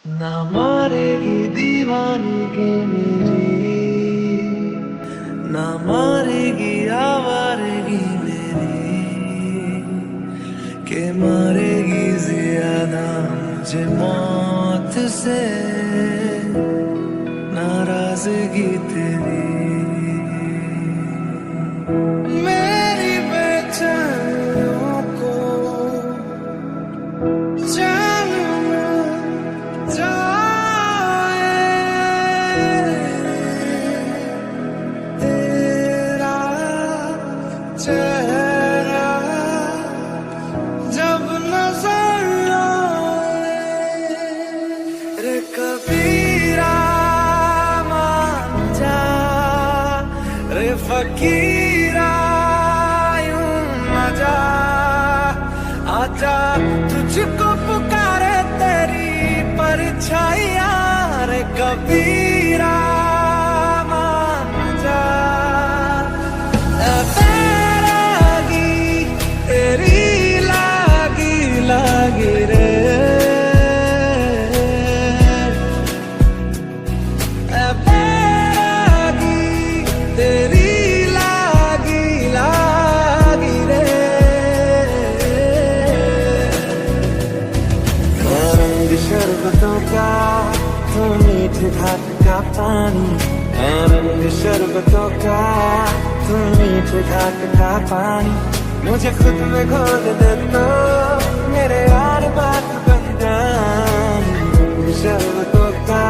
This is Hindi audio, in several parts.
ना मारेगी दीवानगी मेरी, ना मारेगी आवारगी मेरी, के मारेगी ज्यादा मुझे मौत से नाराजगी तेरी। मेरी बेचैनियों को जान जाए, तेरा चेहरा जब नजर आए, रे कबीरा मान जा, रे फकीरा यूं मजा, आजा तुझको पुकारे तेरी परछाइयां, रे कबीरा मान जा। बैरागी तेरी लागी लागी रे, बैरागी तेरी लागी लागी रे। रंग शरबतों का तू मीठे घाट का पानी, रंग शरबतों का तू मीठे घाट का पानी, मुझे खुद में घोल दे तो मेरे यार बात बन जानी। रंग शरबतों का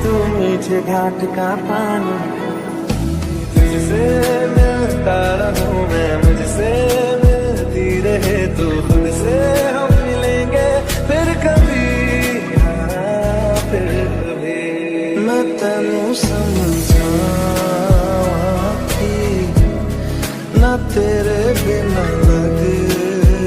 तू मीठे घाट का पानी, तुझसे मिलता रहूं मैं, मुझसे मिलती रहे तू, खुद से हम मिलेंगे फिर कभी, फिर कभी। मैं तेनू समझा ना तेरे